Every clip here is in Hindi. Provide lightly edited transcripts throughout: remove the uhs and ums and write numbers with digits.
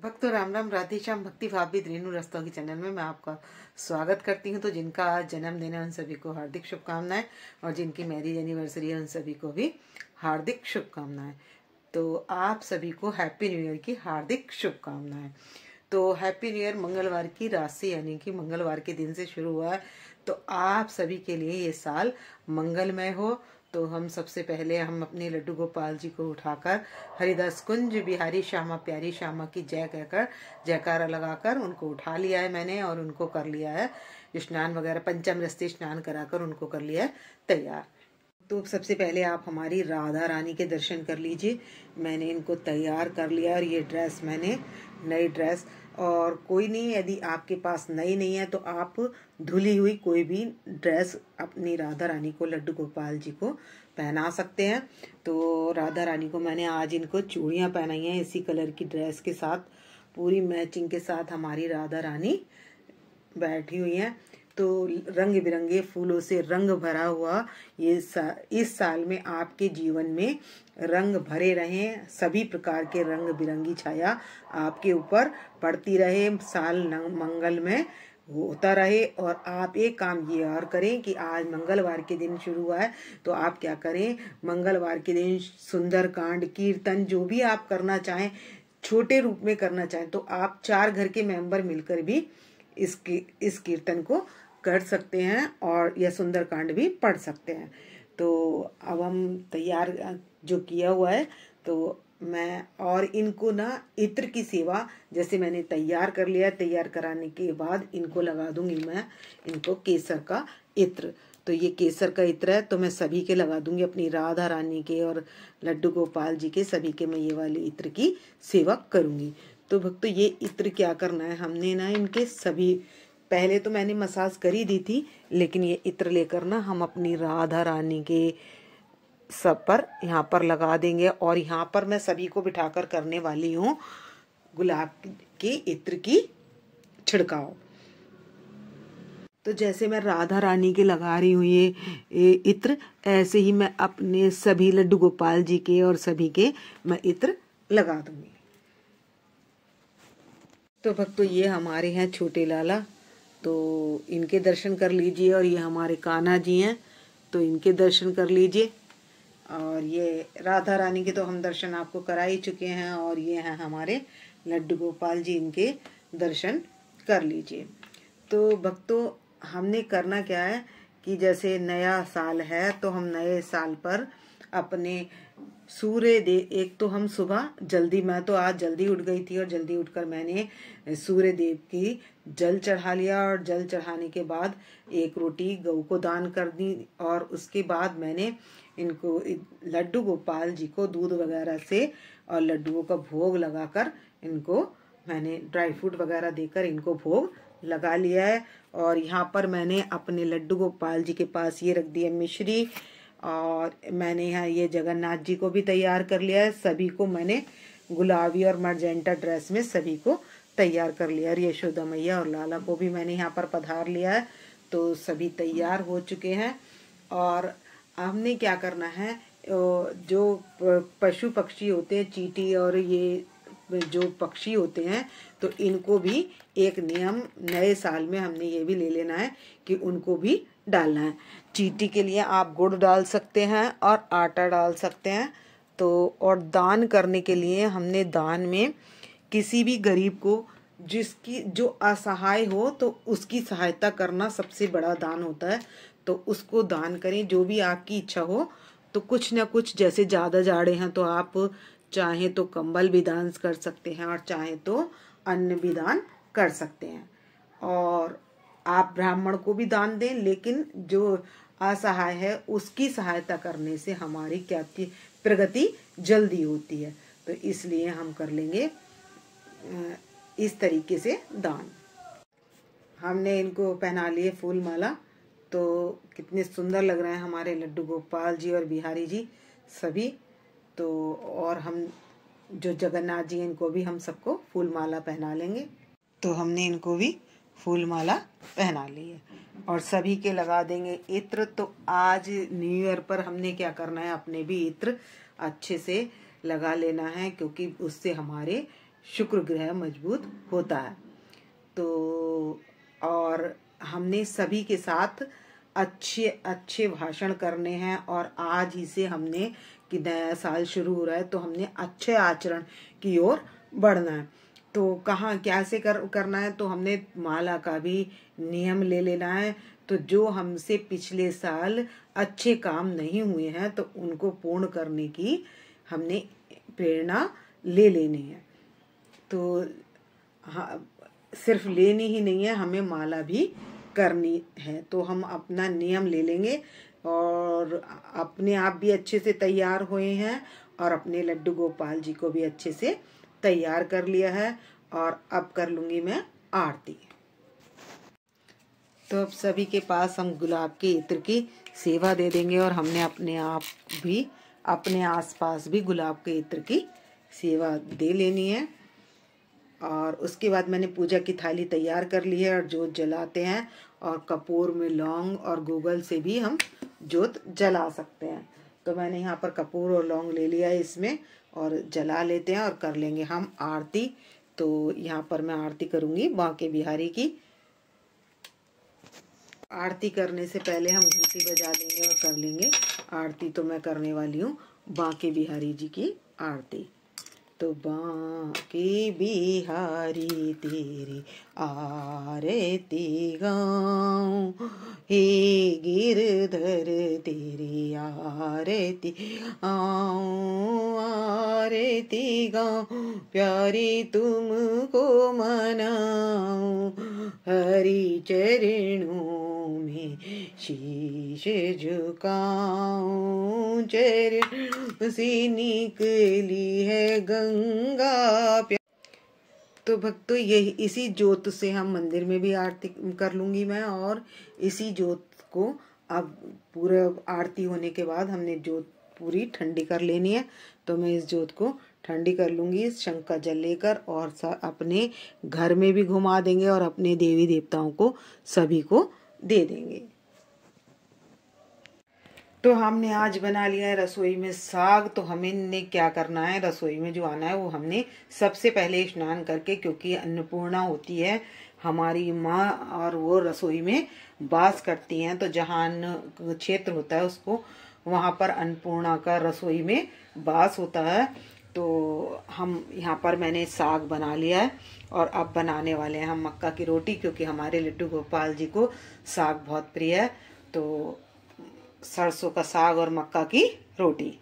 भक्तों राम राम, राधे श्याम। भक्ति भावविद रेणु रस्तों की चैनल में मैं आपका स्वागत करती हूं। तो जिनका आज जन्मदिन है उन सभी को हार्दिक शुभकामनाएं, और जिनकी मैरिज एनिवर्सरी है उन सभी को भी हार्दिक शुभकामनाएं। तो आप सभी को हैप्पी न्यू ईयर की हार्दिक शुभकामनाएं। तो हैप्पी न्यू ईयर मंगलवार की रात से, यानी कि मंगलवार के दिन से शुरू हुआ है। तो आप सभी के लिए ये साल मंगलमय हो। तो हम सबसे पहले अपने लड्डू गोपाल जी को उठाकर हरिदास कुंज बिहारी श्यामा प्यारी श्यामा की जय कहकर जयकारा लगाकर उनको उठा लिया है मैंने, और उनको कर लिया है स्नान वगैरह, पंचामृत स्नान कराकर उनको कर लिया है तैयार। तो सबसे पहले आप हमारी राधा रानी के दर्शन कर लीजिए। मैंने इनको तैयार कर लिया, और ये ड्रेस मैंने नई ड्रेस, और कोई नहीं, यदि आपके पास नई नहीं है तो आप धुली हुई कोई भी ड्रेस अपनी राधा रानी को, लड्डू गोपाल जी को पहना सकते हैं। तो राधा रानी को मैंने आज इनको चूड़ियां पहनाई हैं इसी कलर की ड्रेस के साथ, पूरी मैचिंग के साथ हमारी राधा रानी बैठी हुई हैं। तो रंग बिरंगे फूलों से रंग भरा हुआ इस साल में आपके जीवन में रंग भरे रहें, सभी प्रकार के रंग बिरंगी छाया आपके ऊपर पड़ती रहे, साल मंगल में होता रहे। और आप एक काम ये और करें कि आज मंगलवार के दिन शुरू हुआ है, तो आप क्या करें, मंगलवार के दिन सुंदरकांड, कीर्तन, जो भी आप करना चाहें, छोटे रूप में करना चाहें, तो आप 4 घर के मेंबर मिलकर भी इस कीर्तन को कर सकते हैं, और यह सुंदरकांड भी पढ़ सकते हैं। तो अब हम तैयार जो किया हुआ है, तो मैं और इनको ना इत्र की सेवा, जैसे मैंने तैयार कर लिया, तैयार कराने के बाद इनको लगा दूंगी मैं इनको केसर का इत्र। तो ये केसर का इत्र है, तो मैं सभी के लगा दूंगी, अपनी राधा रानी के और लड्डू गोपाल जी के, सभी के मैं ये वाली इत्र की सेवा करूंगी। तो भक्तों ये इत्र क्या करना है, हमने ना इनके सभी, पहले तो मैंने मसाज करी दी थी, लेकिन ये इत्र लेकर ना हम अपनी राधा रानी के सब पर यहाँ पर लगा देंगे। और यहाँ पर मैं सभी को बिठाकर करने वाली हूँ गुलाब के इत्र की छिड़काव। तो जैसे मैं राधा रानी के लगा रही हूँ ये इत्र, ऐसे ही मैं अपने सभी लड्डू गोपाल जी के और सभी के मैं इत्र लगा दूंगी। तो भक्तों ये हमारे हैं छोटे लाला, तो इनके दर्शन कर लीजिए। और ये हमारे कान्हा जी हैं, तो इनके दर्शन कर लीजिए। और ये राधा रानी के तो हम दर्शन आपको करा ही चुके हैं, और ये हैं हमारे लड्डू गोपाल जी, इनके दर्शन कर लीजिए। तो भक्तों हमने करना क्या है कि जैसे नया साल है, तो हम नए साल पर अपने सूर्य देव, एक तो हम सुबह जल्दी, मैं तो आज जल्दी उठ गई थी, और जल्दी उठकर मैंने सूर्य देव की जल चढ़ा लिया, और जल चढ़ाने के बाद एक रोटी गऊ को दान कर दी। और उसके बाद मैंने इनको लड्डू गोपाल जी को दूध वगैरह से और लड्डुओं का भोग लगाकर इनको मैंने ड्राई फ्रूट वगैरह देकर इनको भोग लगा लिया है। और यहाँ पर मैंने अपने लड्डू गोपाल जी के पास ये रख दिया मिश्री, और मैंने यहाँ ये जगन्नाथ जी को भी तैयार कर लिया है। सभी को मैंने गुलाबी और मर्जेंटा ड्रेस में सभी को तैयार कर लिया, और यशोदा मैया और लाला को भी मैंने यहाँ पर पधार लिया है। तो सभी तैयार हो चुके हैं। और हमने क्या करना है, जो पशु पक्षी होते हैं, चींटी और ये जो पक्षी होते हैं, तो इनको भी एक नियम नए साल में हमने ये भी ले लेना है कि उनको भी डालना है। चींटी के लिए आप गुड़ डाल सकते हैं और आटा डाल सकते हैं। तो और दान करने के लिए हमने दान में किसी भी गरीब को, जिसकी जो असहाय हो, तो उसकी सहायता करना सबसे बड़ा दान होता है। तो उसको दान करें, जो भी आपकी इच्छा हो। तो कुछ ना कुछ, जैसे ज़्यादा जाड़े हैं तो आप चाहे तो कंबल भी दान कर सकते हैं, और चाहे तो अन्न भी दान कर सकते हैं। और आप ब्राह्मण को भी दान दें, लेकिन जो असहाय है उसकी सहायता करने से हमारी क्या प्रगति जल्दी होती है। तो इसलिए हम कर लेंगे इस तरीके से दान। हमने इनको पहना लिए फूल माला, तो कितने सुंदर लग रहे हैं हमारे लड्डू गोपाल जी और बिहारी जी सभी। तो और हम जो जगन्नाथ जी हैं, इनको भी हम सबको फूल माला पहना लेंगे। तो हमने इनको भी फूल माला पहना ली है, और सभी के लगा देंगे इत्र। तो आज न्यू ईयर पर हमने क्या करना है, अपने भी इत्र अच्छे से लगा लेना है, क्योंकि उससे हमारे शुक्र ग्रह मजबूत होता है। तो और हमने सभी के साथ अच्छे अच्छे भाषण करने हैं, और आज ही से हमने कि नया साल शुरू हो रहा है तो हमने अच्छे आचरण की ओर बढ़ना है। तो कहाँ कैसे करना है, तो हमने माला का भी नियम ले लेना है। तो जो हमसे पिछले साल अच्छे काम नहीं हुए हैं तो उनको पूर्ण करने की हमने प्रेरणा ले लेनी है। तो हाँ, सिर्फ लेनी ही नहीं है, हमें माला भी करनी है। तो हम अपना नियम ले लेंगे, और अपने आप भी अच्छे से तैयार हुए हैं, और अपने लड्डू गोपाल जी को भी अच्छे से तैयार कर लिया है। और अब कर लूँगी मैं आरती। तो अब सभी के पास हम गुलाब के इत्र की सेवा दे देंगे, और हमने अपने आप भी अपने आसपास भी गुलाब के इत्र की सेवा दे लेनी है। और उसके बाद मैंने पूजा की थाली तैयार कर ली है, और जोत जलाते हैं। और कपूर में लौंग और गूगल से भी हम जोत जला सकते हैं। तो मैंने यहाँ पर कपूर और लौंग ले लिया है इसमें, और जला लेते हैं और कर लेंगे हम आरती। तो यहाँ पर मैं आरती करूँगी बांके बिहारी की। आरती करने से पहले हम घंटी बजा लेंगे और कर लेंगे आरती। तो मैं करने वाली हूँ बांके बिहारी जी की आरती। तो बांके बिहारी तेरी आरती गाऊं, हे गिरधर तेरी आरती गाऊं, आरती गाऊं, प्यारी तुमको मनाऊं, हरि चरणों में शीश झुकाऊं, चरण से निकली है गंगा। तो भक्तों, यही इसी जोत से हम मंदिर में भी आरती कर लूंगी मैं, और इसी जोत को अब पूरा आरती होने के बाद हमने जोत पूरी ठंडी कर लेनी है। तो मैं इस जोत को ठंडी कर लूंगी शंख का जल लेकर, और अपने घर में भी घुमा देंगे, और अपने देवी देवताओं को सभी को दे देंगे। तो हमने आज बना लिया है रसोई में साग। तो हमें क्या करना है, रसोई में जो आना है वो हमने सबसे पहले स्नान करके, क्योंकि अन्नपूर्णा होती है हमारी माँ, और वो रसोई में वास करती हैं। तो जहाँ अन्न क्षेत्र होता है उसको, वहाँ पर अन्नपूर्णा का रसोई में वास होता है। तो हम यहाँ पर मैंने साग बना लिया है, और अब बनाने वाले हैं हम मक्का की रोटी, क्योंकि हमारे लड्डू गोपाल जी को साग बहुत प्रिय है। तो सरसों का साग और मक्का की रोटी।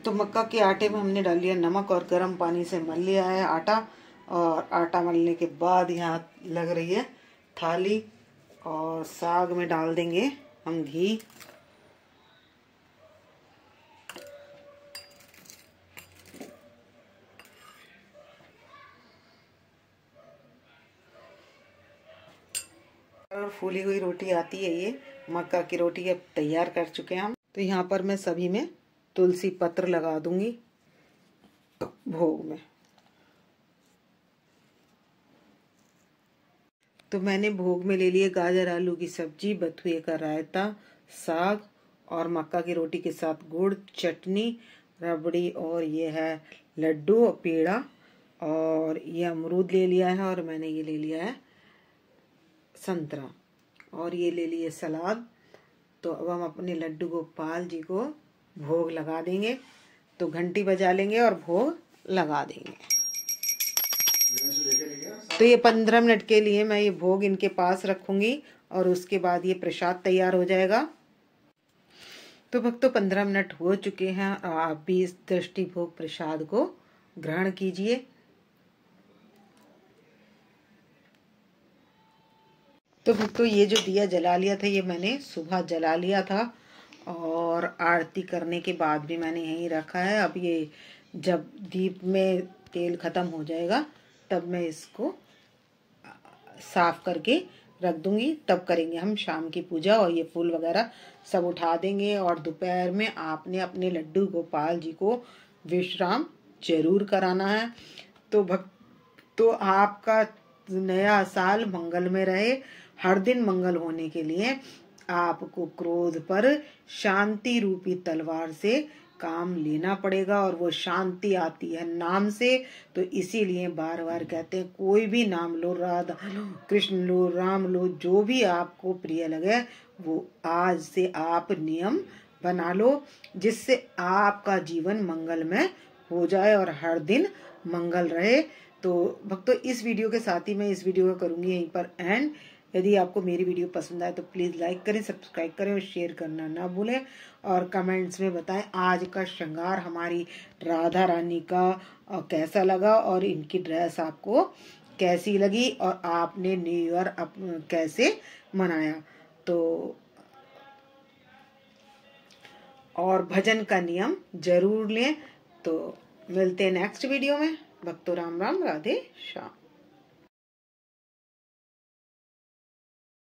तो मक्का के आटे में हमने डाल लिया नमक, और गर्म पानी से मल लिया है आटा। और आटा मलने के बाद यहाँ लग रही है थाली, और साग में डाल देंगे हम घी। और फूली हुई रोटी आती है ये मक्का की रोटी। अब तैयार कर चुके हैं हम। तो यहाँ पर मैं सभी में तुलसी पत्र लगा दूंगी भोग में। तो मैंने भोग में ले लिए गाजर आलू की सब्जी, बथुए का रायता, साग, और मक्का की रोटी के साथ गुड़, चटनी, रबड़ी, और ये है लड्डू और पेड़ा, और ये अमरूद ले लिया है, और मैंने ये ले लिया है संतरा, और ये ले लिए सलाद। तो अब हम अपने लड्डू गोपाल जी को भोग लगा देंगे। तो घंटी बजा लेंगे और भोग लगा देंगे। तो ये 15 मिनट के लिए मैं ये भोग इनके पास रखूंगी, और उसके बाद ये प्रसाद तैयार हो जाएगा। तो भक्तों, 15 मिनट हो चुके हैं, और आप भी इस दृष्टि भोग प्रसाद को ग्रहण कीजिए। तो भक्तों, ये जो दिया जला लिया था ये मैंने सुबह जला लिया था, और आरती करने के बाद भी मैंने यहीं रखा है। अब ये जब दीप में तेल खत्म हो जाएगा तब मैं इसको साफ करके रख दूंगी, तब करेंगे हम शाम की पूजा। और ये फूल वगैरह सब उठा देंगे, और दोपहर में आपने अपने लड्डू गोपाल जी को विश्राम जरूर कराना है। तो आपका नया साल मंगल में रहे। हर दिन मंगल होने के लिए आपको क्रोध पर शांति रूपी तलवार से काम लेना पड़ेगा और वो शांति आती है नाम से। तो इसीलिए बार बार कहते हैं कोई भी नाम लो, राधा लो, कृष्ण लो, राम लो, जो भी आपको प्रिय लगे वो आज से आप नियम बना लो, जिससे आपका जीवन मंगलमय हो जाए और हर दिन मंगल रहे। तो भक्तों, इस वीडियो के साथ ही मैं इस वीडियो को करूंगी यहीं पर एंड। यदि आपको मेरी वीडियो पसंद आए तो प्लीज़ लाइक करें, सब्सक्राइब करें और शेयर करना ना भूलें। और कमेंट्स में बताएं आज का श्रृंगार हमारी राधा रानी का कैसा लगा और इनकी ड्रेस आपको कैसी लगी और आपने न्यू ईयर कैसे मनाया। तो और भजन का नियम जरूर लें। तो मिलते हैं नेक्स्ट वीडियो में। भक्तों राम राम, राधे श्याम।